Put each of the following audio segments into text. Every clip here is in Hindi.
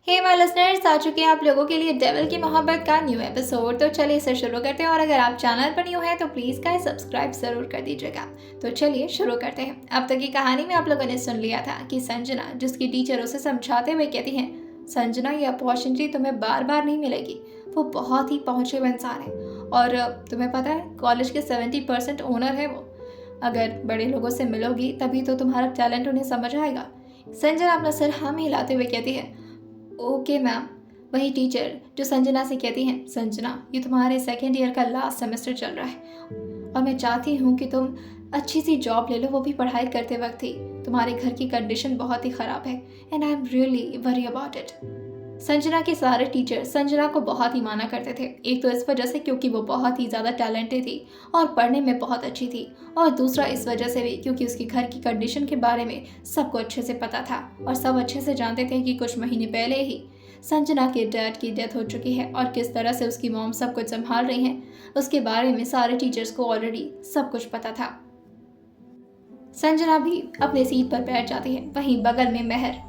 हे माय लिसनर्स, आ चुके हैं आप लोगों के लिए डेविल की मोहब्बत का न्यू एपिसोड। तो चलिए इसे शुरू करते हैं और अगर आप चैनल पर न्यू हैं तो प्लीज़ गाइस सब्सक्राइब ज़रूर कर दीजिएगा। तो चलिए शुरू करते हैं। अब तक की कहानी में आप लोगों ने सुन लिया था कि संजना, जिसकी टीचर उसे समझाते हुए कहती हैं, संजना ये अपॉर्चुनिटी तुम्हें बार बार नहीं मिलेगी, वो बहुत ही पहुँचे हुए इंसान है और तुम्हें पता है कॉलेज के 70% ओनर है वो। अगर बड़े लोगों से मिलोगी तभी तो तुम्हारा टैलेंट उन्हें समझ आएगा। संजना अपना सिर हाँ में हिलाते हुए कहती है, ओके मैम। वही टीचर जो संजना से कहती हैं, संजना ये तुम्हारे सेकेंड ईयर का लास्ट सेमेस्टर चल रहा है और मैं चाहती हूँ कि तुम अच्छी सी जॉब ले लो, वो भी पढ़ाई करते वक्त ही। तुम्हारे घर की कंडीशन बहुत ही ख़राब है and I am really worry about it. Sanjana के सारे टीचर संजना को बहुत ही माना करते थे। एक तो इस वजह से क्योंकि वो बहुत ही ज़्यादा टैलेंटेड थी और पढ़ने में बहुत अच्छी थी, और दूसरा इस वजह से भी क्योंकि उसके घर की कंडीशन के बारे में सबको अच्छे से पता था और सब अच्छे से जानते थे कि कुछ महीने पहले ही संजना के डैड की डेथ हो चुकी है और किस तरह से उसकी मॉम सब कुछ संभाल रही हैं, उसके बारे में सारे टीचर्स को ऑलरेडी सब कुछ पता था। संजना भी अपने सीट पर बैठ जाती है। वहीं बगल में मेहर,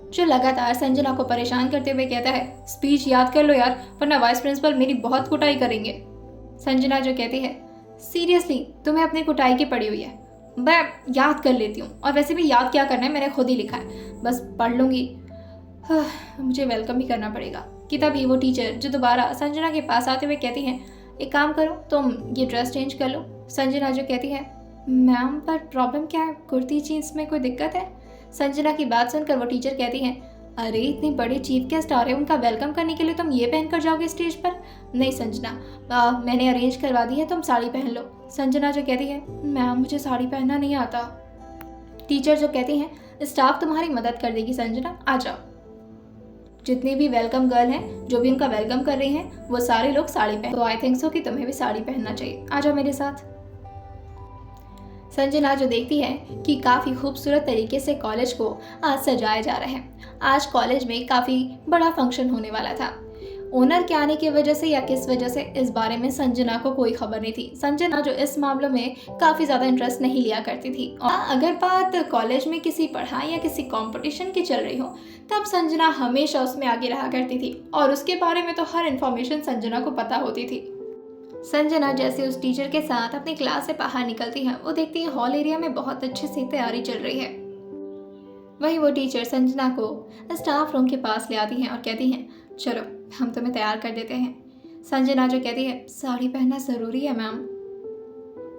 जो लगातार संजना को परेशान करते हुए कहता है, स्पीच याद कर लो यार, वरना वाइस प्रिंसिपल मेरी बहुत कुटाई करेंगे। संजना जो कहती है, सीरियसली तुम्हें अपनी कुटाई की पड़ी हुई है, मैं याद कर लेती हूँ, और वैसे भी याद क्या करना है, मैंने खुद ही लिखा है, बस पढ़ लूँगी। मुझे वेलकम भी करना पड़ेगा। कि तभी वो टीचर जो दोबारा संजना के पास आते हुए कहती हैं, एक काम करो तुम ये ड्रेस चेंज कर लो। संजना जो कहती है, मैम पर प्रॉब्लम क्या है, कुर्ती जीन्स में कोई दिक्कत है? संजना की बात सुनकर वो टीचर कहती हैं, अरे इतने बड़े चीफ गेस्ट आ रहे हैं, उनका वेलकम करने के लिए तुम ये पहन कर जाओगे स्टेज पर? नहीं संजना, मैंने अरेंज करवा दी है, तुम साड़ी पहन लो। संजना जो कहती है, मैम मुझे साड़ी पहनना नहीं आता। टीचर जो कहती हैं, स्टाफ तुम्हारी मदद कर देगी संजना, आ जाओ। जितनी भी वेलकम गर्ल हैं, जो भी उनका वेलकम कर रही हैं, वो सारे लोग साड़ी पहन, तो आई थिंक सो कि तुम्हें भी साड़ी पहनना चाहिए, आ जाओ मेरे साथ। संजना जो देखती है कि काफ़ी खूबसूरत तरीके से कॉलेज को आज सजाया जा रहा है। आज कॉलेज में काफ़ी बड़ा फंक्शन होने वाला था। ओनर के आने की वजह से या किस वजह से, इस बारे में संजना को कोई खबर नहीं थी। संजना जो इस मामलों में काफ़ी ज़्यादा इंटरेस्ट नहीं लिया करती थी, और अगर बात कॉलेज में किसी पढ़ाई या किसी कंपटीशन की चल रही हो तब संजना हमेशा उसमें आगे रहा करती थी और उसके बारे में तो हर इन्फॉर्मेशन संजना को पता होती थी। संजना जैसे उस टीचर के साथ अपनी क्लास से बाहर निकलती है, वो देखती है हॉल एरिया में बहुत अच्छे से तैयारी चल रही है। वहीं वो टीचर संजना को स्टाफ रूम के पास ले आती हैं और कहती हैं, चलो हम तुम्हें तैयार कर देते हैं। संजना जो कहती है, साड़ी पहनना ज़रूरी है मैम।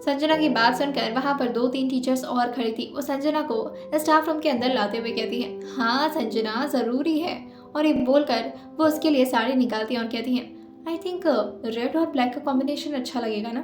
संजना की बात सुनकर वहाँ पर 2-3 टीचर्स और खड़ी थी। वो संजना को स्टाफ रूम के अंदर लाते हुए कहती है, हाँ संजना ज़रूरी है, और ये बोलकर वो उसके लिए साड़ी निकालती हैं और कहती हैं, आई थिंक रेड और ब्लैक का कॉम्बिनेशन अच्छा लगेगा ना।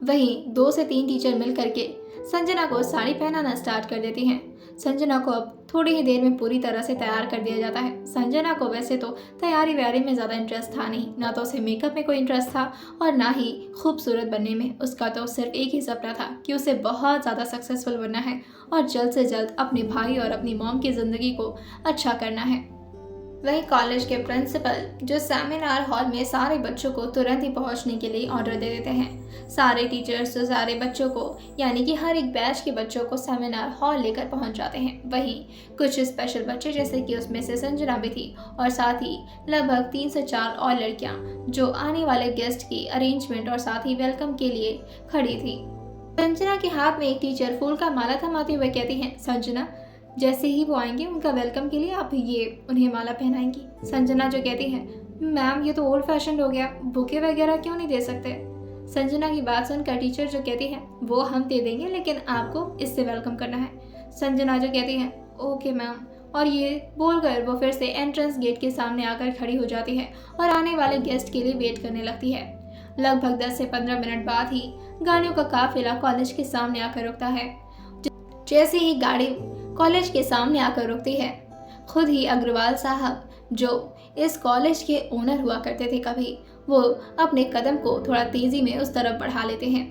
वहीं 2 से 3 टीचर मिल करके संजना को साड़ी पहनाना स्टार्ट कर देती हैं। संजना को अब थोड़ी ही देर में पूरी तरह से तैयार कर दिया जाता है। संजना को वैसे तो तैयारी व्यारी में ज़्यादा इंटरेस्ट था नहीं, ना तो उसे मेकअप में कोई इंटरेस्ट था और ना ही खूबसूरत बनने में। उसका तो सिर्फ एक ही सपना था कि उसे बहुत ज़्यादा सक्सेसफुल बनना है और जल्द से जल्द अपने भाई और अपनी मॉम की ज़िंदगी को अच्छा करना है। वहीं कॉलेज के प्रिंसिपल जो सेमिनार हॉल में सारे बच्चों को तुरंत ही पहुंचने के लिए ऑर्डर दे देते हैं। सारे टीचर्स तो सारे बच्चों को, यानी कि हर एक बैच के बच्चों को सेमिनार हॉल लेकर पहुंच जाते हैं। वहीं कुछ स्पेशल बच्चे, जैसे कि उसमें से संजना भी थी, और साथ ही लगभग 3 से 4 और लड़कियां जो आने वाले गेस्ट की अरेंजमेंट और साथ ही वेलकम के लिए खड़ी थी। संजना के हाथ में एक टीचर फूल का माला थमाते हुए कहती हैं, संजना जैसे ही वो आएंगे उनका वेलकम के लिए आप ये उन्हें माला पहनाएंगी। संजना जो कहती है, मैम ये तो ओल्ड फैशन हो गया, बुके वगैरह क्यों नहीं दे सकते? संजना की बात सुनकर टीचर जो कहती है, वो हम दे देंगे लेकिन आपको इससे वेलकम करना है। संजना जो कहती है, ओके मैम, और ये बोलकर वो फिर से एंट्रेंस गेट के सामने आकर खड़ी हो जाती है और आने वाले गेस्ट के लिए वेट करने लगती है। लगभग 10 से 15 मिनट बाद ही गाड़ियों का काफिला कॉलेज के सामने आकर रुकता है। जैसे ही गाड़ी कॉलेज के सामने आकर रुकती है, खुद ही अग्रवाल साहब जो इस कॉलेज के ओनर हुआ करते थे कभी, वो अपने कदम को थोड़ा तेज़ी में उस तरफ बढ़ा लेते हैं।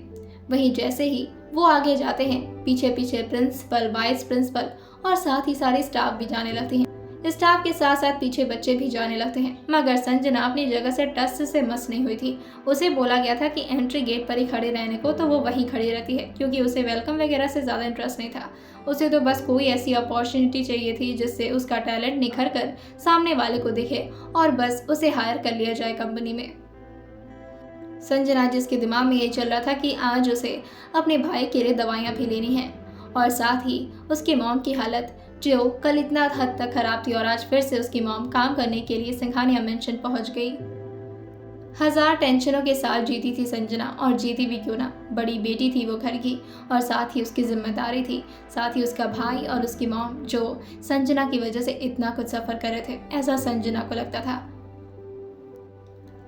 वहीं जैसे ही वो आगे जाते हैं, पीछे पीछे प्रिंसिपल, वाइस प्रिंसिपल और साथ ही सारे स्टाफ भी जाने लगते हैं। स्टाफ के साथ साथ पीछे बच्चे भी जाने लगते हैं, मगर संजना अपनी जगह से टस से मस नहीं हुई थी। उसे बोला गया था कि एंट्री गेट पर ही खड़े रहने को, तो वो वहीं खड़ी रहती है, क्योंकि उसे वेलकम वगैरह से ज़्यादा इंटरेस्ट नहीं था। उसे तो बस कोई ऐसी अपॉर्चुनिटी चाहिए थी जिससे उसका टैलेंट निखर कर सामने वाले को दिखे और बस उसे हायर कर लिया जाए कंपनी में। संजना, जिसके दिमाग में ये चल रहा था कि आज उसे अपने भाई के लिए दवाइयाँ भी लेनी हैं, और साथ ही उसकी मॉम की हालत जो कल इतना हद तक खराब थी और आज फिर से उसकी मॉम काम करने के लिए सिंघानिया मेंशन पहुंच गई। हजार टेंशनों के साथ जीती थी संजना, और जीती भी क्यों ना, बड़ी बेटी थी वो घर की, और साथ ही उसकी जिम्मेदारी थी, साथ ही उसका भाई और उसकी मॉम जो संजना की वजह से इतना कुछ सफ़र कर रहे थे, ऐसा संजना को लगता था।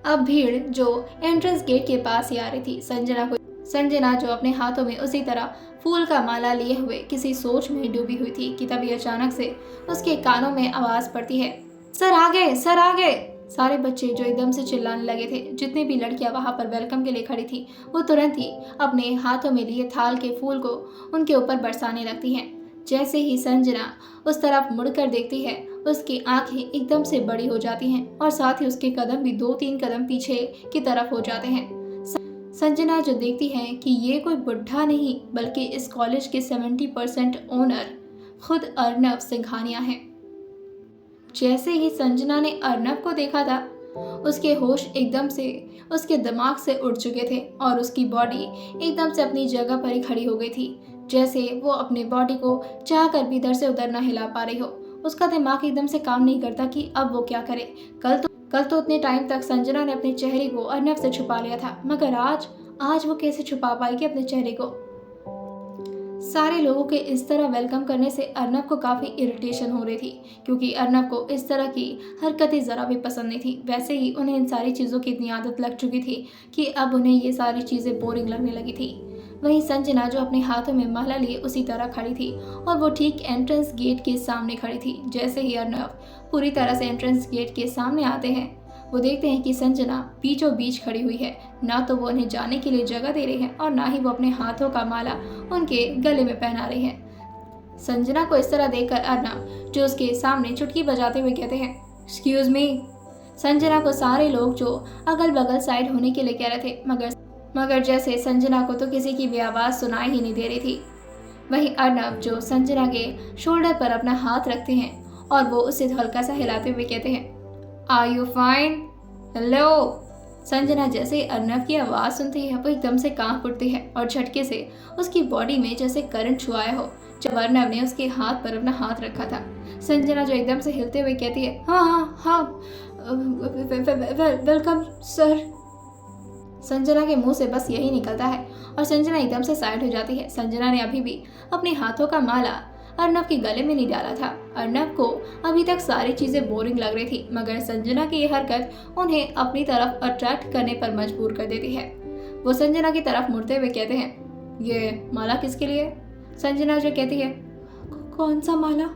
अब भीड़ जो एंट्रेंस गेट के पास ही आ रही थी संजना जो अपने हाथों में उसी तरह फूल का माला लिए हुए किसी सोच में डूबी हुई थी कि तभी अचानक से उसके कानों में आवाज पड़ती है, सर आ गए, सर आ गए। सारे बच्चे जो एकदम से चिल्लाने लगे थे, जितनी भी लड़कियां वहां पर वेलकम के लिए खड़ी थी, वो तुरंत ही अपने हाथों में लिए थाल के फूल को उनके ऊपर बरसाने लगती हैं। जैसे ही संजना उस तरफ मुड़कर देखती है, उसकी आंखें एकदम से बड़ी हो जाती हैं और साथ ही उसके कदम भी 2-3 कदम पीछे की तरफ हो जाते हैं। संजना जो देखती है कि ये कोई बुढ़ा नहीं बल्कि इस कॉलेज के 70% ओनर खुद अर्नव सिंघानिया है। जैसे ही संजना ने अर्नव को देखा था, उसके होश एकदम से उसके दिमाग से उड़ चुके थे और उसकी बॉडी एकदम से अपनी जगह पर ही खड़ी हो गई थी, जैसे वो अपने बॉडी को चाह कर भी इधर से उधर ना हिला पा रही हो। उसका दिमाग एकदम से काम नहीं करता कि अब वो क्या करे। कल तो उतने टाइम तक संजना ने अपने चेहरे को अर्नव से छुपा लिया था, मगर आज वो कैसे छुपा पाएगी अपने चेहरे को। सारे लोगों के इस तरह वेलकम करने से अर्नव को काफ़ी इरिटेशन हो रही थी, क्योंकि अर्नव को इस तरह की हरकतें ज़रा भी पसंद नहीं थी। वैसे ही उन्हें इन सारी चीज़ों की इतनी आदत लग चुकी थी कि अब उन्हें ये सारी चीज़ें बोरिंग लगने लगी थी। वहीं संजना जो अपने हाथों में माला लिए उसी तरह खड़ी थी और वो ठीक एंट्रेंस गेट के सामने खड़ी थी। जैसे ही अर्नव पूरी तरह से एंट्रेंस गेट के सामने आते हैं, वो देखते हैं कि संजना बीचों बीच खड़ी हुई है। ना तो वो उन्हें जाने के लिए जगह दे रही है और ना ही वो अपने हाथों का माला उनके गले में पहना रही है। संजना को इस तरह देखकर अर्नव जो उसके सामने चुटकी बजाते हुए कहते हैं, एक्सक्यूज मी। संजना को सारे लोग जो अगल बगल साइड होने के लिए कह रहे थे, मगर जैसे संजना को तो किसी की भी आवाज़ सुनाई ही नहीं दे रही थी। वहीं अर्नव जो संजना के शोल्डर पर अपना हाथ रखते हैं और वो उसे हल्का सा हिलाते हुए कहते हैं, are you fine, hello. Sanjana जैसे ही अर्नव की आवाज़ सुनती है, वो एकदम से कांप उठती है और झटके से उसकी बॉडी में जैसे करंट छुआया हो, जब अर्नव ने उसके हाथ पर अपना हाथ रखा था। संजना जो एकदम से हिलते हुए कहती है, हाँ, वेलकम सर। संजना के मुंह से बस यही निकलता है और संजना एकदम से साइड हो जाती है। संजना ने अभी भी अपने हाथों का माला अर्नव के गले में नहीं डाला था। अर्नव को अभी तक सारी चीजें बोरिंग लग रही थी, मगर संजना की यह हरकत उन्हें अपनी तरफ अट्रैक्ट करने पर मजबूर कर देती है। वो संजना की तरफ मुड़ते हुए कहते हैं, ये माला किसके लिए? संजना जो कहती है, कौन सा माला?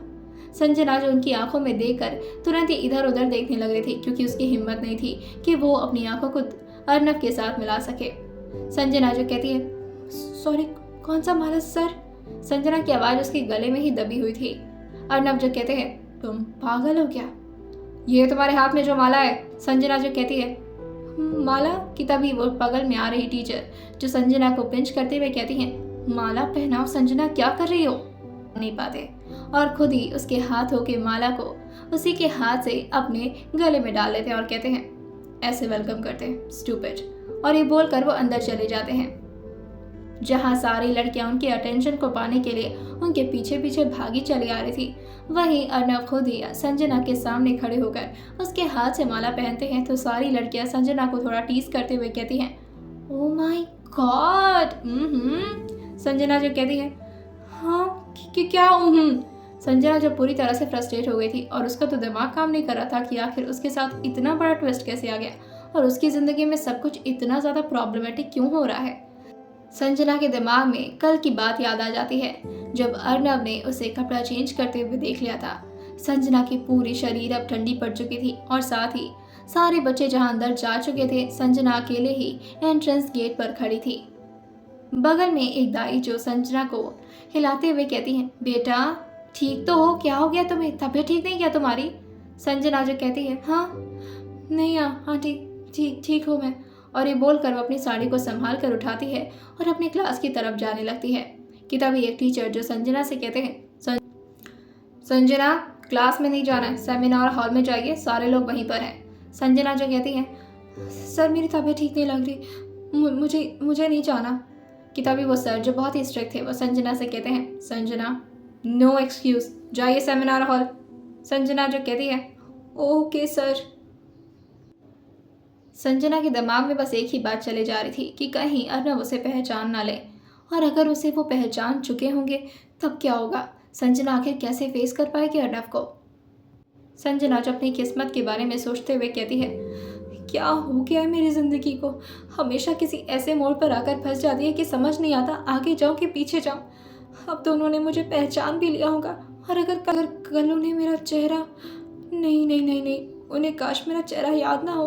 संजना जो उनकी आंखों में देखकर तुरंत ही इधर उधर देखने लग रही थी, क्योंकि उसकी हिम्मत नहीं थी कि वो अपनी आंखों को अर्नव के साथ मिला सके। संजना जो कहती है, सॉरी, कौन सा माला सर? संजना की आवाज़ उसके गले में ही दबी हुई थी। अर्नव जो कहते हैं, तुम पागल हो क्या? ये तुम्हारे हाथ में जो माला है। संजना जो कहती है, माला? कि तभी वो बगल में आ रही टीचर जो संजना को पिंच करते हुए कहती हैं, माला पहनाओ। संजना क्या कर रही हो? नहीं पाते और खुद ही उसके हाथों के माला को उसी के हाथ से अपने गले में डाल लेते हैं और कहते हैं, ऐसे वेलकम करते हैं, स्टूपिड। और ये बोलकर वो अंदर चले जाते हैं, जहाँ सारी लड़कियां उनके अटेंशन को पाने के लिए उनके पीछे पीछे भागी चली आ रही थी। वहीं अर्नव खुद ही संजना के सामने खड़े होकर उसके हाथ से माला पहनते हैं, तो सारी लड़कियां संजना को थोड़ा टीज करते हुए कहती हैं, ओ माय गॉड। संजना जो कहती है, हाँ क्या? संजना जो पूरी तरह से फ्रस्ट्रेट हो गई थी और उसका तो दिमाग काम नहीं कर रहा था कि आखिर उसके साथ इतना बड़ा ट्विस्ट कैसे आ गया और उसकी ज़िंदगी में सब कुछ इतना ज़्यादा प्रॉब्लमेटिक क्यों हो रहा है। संजना के दिमाग में कल की बात याद आ जाती है, जब अर्नव ने उसे कपड़ा चेंज करते हुए देख लिया था। संजना की पूरी शरीर अब ठंडी पड़ चुकी थी और साथ ही सारे बच्चे जहाँ अंदर जा चुके थे, संजना अकेले ही एंट्रेंस गेट पर खड़ी थी। बगल में एक दाई जो संजना को हिलाते हुए कहती हैं, बेटा ठीक तो हो? क्या हो गया तुम्हें? तबीयत ठीक नहीं क्या तुम्हारी? संजना जो कहती है, हाँ नहीं आंटी, ठीक ठीक हूँ मैं। और ये बोलकर वो अपनी साड़ी को संभाल कर उठाती है और अपनी क्लास की तरफ जाने लगती है कि तभी एक टीचर जो संजना से कहते हैं, संजना क्लास में नहीं जाना है, सेमिनार हॉल में जाइए, सारे लोग वहीं पर हैं। संजना जो कहती है, सर मेरी तबीयत ठीक नहीं लग रही, मुझे नहीं जाना। कि तभी वो सर जो बहुत ही स्ट्रिक्ट थे वो संजना से कहते हैं, संजना नो एक्सक्यूज, जाइए सेमिनार हॉल। संजना जो कहती है, ओके सर। संजना के दिमाग में बस एक ही बात चले जा रही थी कि कहीं अर्नव उसे पहचान ना ले, और अगर उसे वो पहचान चुके होंगे तब क्या होगा। संजना आखिर कैसे फेस कर पाएगी अर्नव को। संजना जो अपनी किस्मत के बारे में सोचते हुए कहती है, क्या हो गया है मेरी ज़िंदगी को, हमेशा किसी ऐसे मोड़ पर आकर फंस जाती है कि समझ नहीं आता आगे जाऊँ कि पीछे जाऊँ। अब तो उन्होंने मुझे पहचान भी लिया होगा, और अगर कल उन्हें मेरा चेहरा नहीं, उन्हें काश मेरा चेहरा याद ना हो,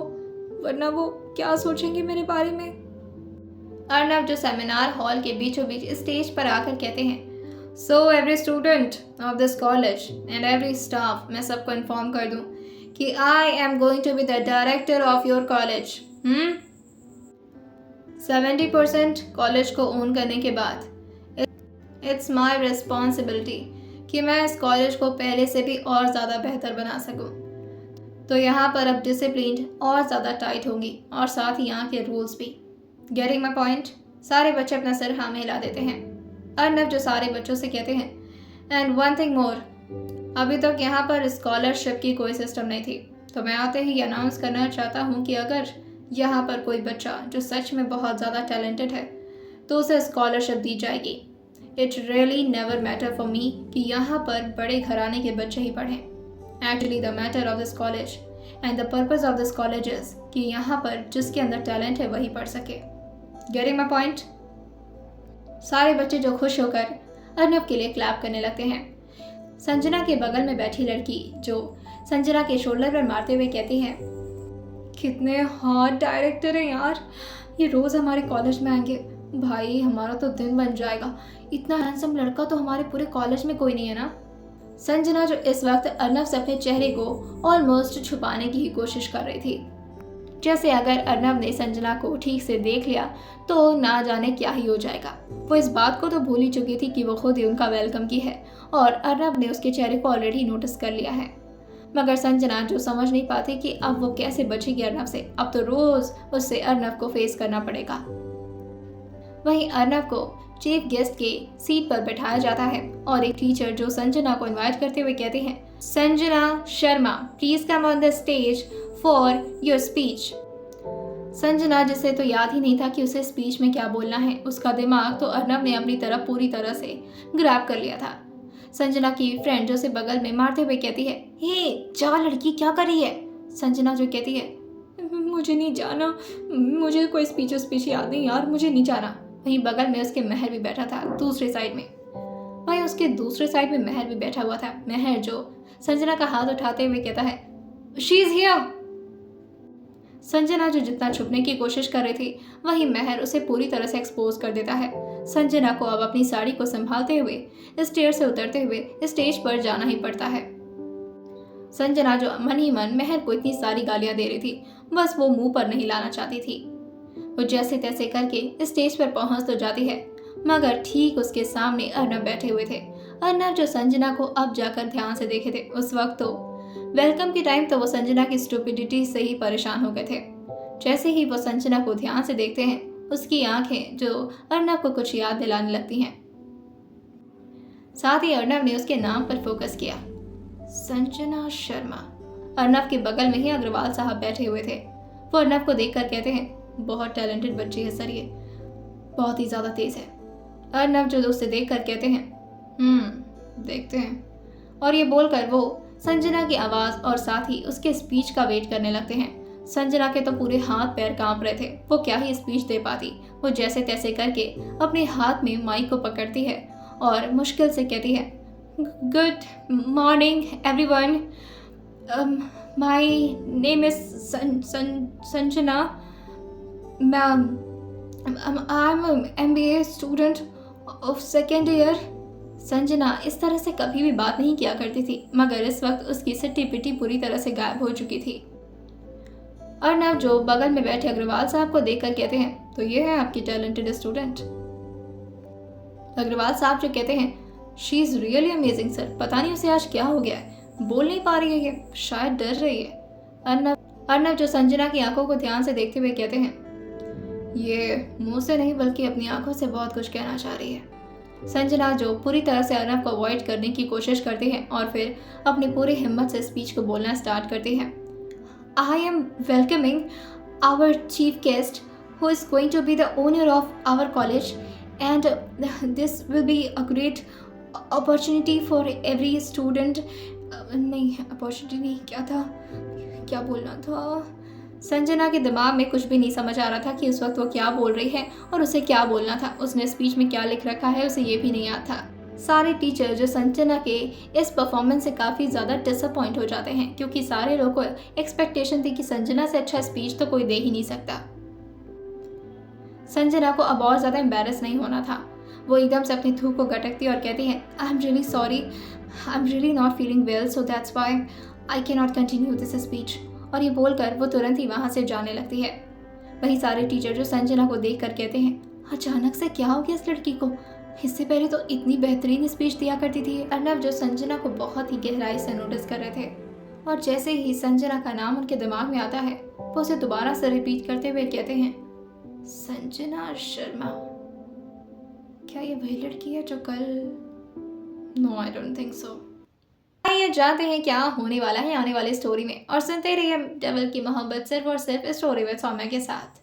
वरना वो क्या सोचेंगे मेरे बारे में। अर्नव जो सेमिनार हॉल के बीचों बीच स्टेज पर आकर कहते हैं, so every student of this college and every staff, मैं सबको इन्फॉर्म कर दूं कि I am going to be the director of your college. 70% college को ओन करने के बाद इट्स माई रिस्पॉन्सिबिलिटी कि मैं इस कॉलेज को पहले से भी और ज़्यादा बेहतर बना सकूं। तो यहाँ पर अब डिसिप्लिन और ज़्यादा टाइट होंगी, और साथ ही यहाँ के रूल्स भी। Getting my point? सारे बच्चे अपना सिर हाँ में हिला देते हैं। अर्नव जो सारे बच्चों से कहते हैं, एंड वन थिंग मोर, अभी तक यहाँ पर स्कॉलरशिप की कोई सिस्टम नहीं थी, तो मैं आते ही अनाउंस करना चाहता हूँ कि अगर यहाँ पर कोई बच्चा जो सच में बहुत ज़्यादा टैलेंटेड है तो उसे स्कॉलरशिप दी जाएगी। It really never matter for me कि यहाँ पर बड़े घराने के बच्चे ही पढ़ें। Actually the matter of this college and the purpose of this college is कि यहाँ पर जिसके अंदर टैलेंट है वही पढ़ सके। Getting my point? सारे बच्चे जो खुश होकर अर्नव के लिए क्लैप करने लगते हैं। संजना के बगल में बैठी लड़की जो संजना के शोल्डर पर मारते हुए कहती है, कितने हॉट डायरेक्टर हैं यार, ये रोज़ हमारे कॉलेज में आएंगे, भाई हमारा तो दिन बन जाएगा, इतना हैंडसम लड़का तो हमारे पूरे कॉलेज में कोई नहीं है ना। संजना जो इस वक्त अर्नव से अपने चेहरे को ऑलमोस्ट छुपाने की ही कोशिश कर रही थी, जैसे अगर अर्नव ने संजना को ठीक से देख लिया तो ना जाने क्या ही हो जाएगा। वो इस बात को तो भूल ही चुकी थी कि वो खुद ही उनका वेलकम की है, और अर्नव ने उसके चेहरे को ऑलरेडी नोटिस कर लिया है। मगर संजना जो समझ नहीं पाती कि अब वो कैसे बचेगी अर्नव से, अब तो रोज उससे अर्नव को फेस करना पड़ेगा। वहीं अर्नव को चीफ गेस्ट के सीट पर बैठाया जाता है, और एक टीचर जो संजना को इनवाइट करते हुए कहते हैं, Sanjana Sharma please come on the stage for your speech. Sanjana जिसे तो याद ही नहीं था कि उसे स्पीच में क्या बोलना है, उसका दिमाग तो अर्नव ने अपनी तरफ पूरी तरह से ग्रैब कर लिया था। संजना की फ्रेंड जो उसे बगल में मारते हुए कहती है, हे जा लड़की, क्या कर रही है। संजना जो कहती है, मुझे नहीं जाना, मुझे कोई स्पीच याद नहीं यार, मुझे नहीं जाना। वहीं बगल में उसके महर भी बैठा था दूसरे साइड में। वहीं उसके दूसरे साइड में महर भी बैठा हुआ था। महर जो संजना का हाथ उठाते हुए कहता है, शी इज हियर। संजना जो जितना छुपने की कोशिश कर रही थी, वहीं महर उसे पूरी तरह से एक्सपोज कर देता है। संजना को अब अपनी साड़ी को संभालते हुए स्टेयर से उतरते हुए स्टेज पर जाना ही पड़ता है। संजना जो मन ही मन महर को इतनी सारी गालियां दे रही थी, बस वो मुंह पर नहीं लाना चाहती थी। वो जैसे तैसे करके स्टेज पर पहुंच तो जाती है, मगर ठीक उसके सामने अर्नव बैठे हुए थे। अर्नव जो संजना को अब जाकर ध्यान से देखे थे, उस वक्त तो वेलकम के टाइम तो वो संजना की स्टूपिडिटी से ही परेशान हो गए थे। जैसे ही वो संजना को ध्यान से देखते हैं, उसकी आंखें जो अर्नव को कुछ याद दिलाने लगती हैं। साथ ही अर्नव ने उसके नाम पर फोकस किया, संजना शर्मा। अर्नव के बगल में ही अग्रवाल साहब बैठे हुए थे। वो अर्नव को देखकर कहते हैं, बहुत टैलेंटेड बच्ची है सर, ये बहुत ही ज़्यादा तेज है। अर्नव जो उसे देखकर कहते हैं, देखते हैं। और ये बोलकर वो संजना की आवाज़ और साथ ही उसके स्पीच का वेट करने लगते हैं। संजना के तो पूरे हाथ पैर कांप रहे थे, वो क्या ही स्पीच दे पाती। वो जैसे तैसे करके अपने हाथ में माइक को पकड़ती है और मुश्किल से कहती है, good morning everyone, my name is Sanjana ma'am, I am MBA student of second year Sanjana इस तरह से कभी भी बात नहीं किया करती थी, मगर इस वक्त उसकी सिट्टी पिट्टी पूरी तरह से गायब हो चुकी थी। अर्नव जो बगल में बैठे अग्रवाल साहब को देखकर कहते हैं, तो ये है आपकी टैलेंटेड स्टूडेंट। अग्रवाल साहब जो कहते हैं, she is really amazing sir, पता नहीं उसे आज क्या हो गया है, बोल नहीं पा रही है, ये शायद डर रही है। अर्नव जो संजना की आंखों को ध्यान से देखते हुए कहते हैं, ये मुंह से नहीं बल्कि अपनी आंखों से बहुत कुछ कहना चाह रही है। संजना जो पूरी तरह से अर्नव को अवॉइड करने की कोशिश करती हैं और फिर अपनी पूरी हिम्मत से स्पीच को बोलना स्टार्ट करती हैं। I am welcoming our chief guest who is going to be the owner of our college and this will be a great opportunity for every student. नहीं, अपॉर्चुनिटी नहीं, क्या बोलना था। संजना के दिमाग में कुछ भी नहीं समझ आ रहा था कि उस वक्त वो क्या बोल रही है और उसे क्या बोलना था। उसने स्पीच में क्या लिख रखा है उसे ये भी नहीं याद था। सारे टीचर जो संजना के इस परफॉर्मेंस से काफ़ी ज़्यादा डिसअपॉइंट हो जाते हैं, क्योंकि सारे लोगों को एक्सपेक्टेशन थी कि संजना से अच्छा स्पीच तो कोई दे ही नहीं सकता। संजना को अब और ज़्यादा एम्बेरस नहीं होना था। वो एकदम से अपनी थूक को गटकती और कहती है, I am really sorry, I am really not feeling well, so that's why I can not continue this speech. और ये बोलकर वो तुरंत ही वहाँ से जाने लगती है। वही सारे टीचर जो संजना को देखकर कहते हैं, अचानक से क्या हो गया इस लड़की को, इससे पहले तो इतनी बेहतरीन स्पीच दिया करती थी। अर्नव जो संजना को बहुत ही गहराई से नोटिस कर रहे थे और जैसे ही संजना का नाम उनके दिमाग में आता है वो उसे दोबारा से रिपीट करते हुए कहते हैं, संजना शर्मा, क्या ये वही लड़की है जो कल? No, I don't think so. आइए जानते हैं क्या होने वाला है आने वाली स्टोरी में और सुनते रहिए डेविल की मोहब्बत सिर्फ और सिर्फ स्टोरी विद सौम्या के साथ।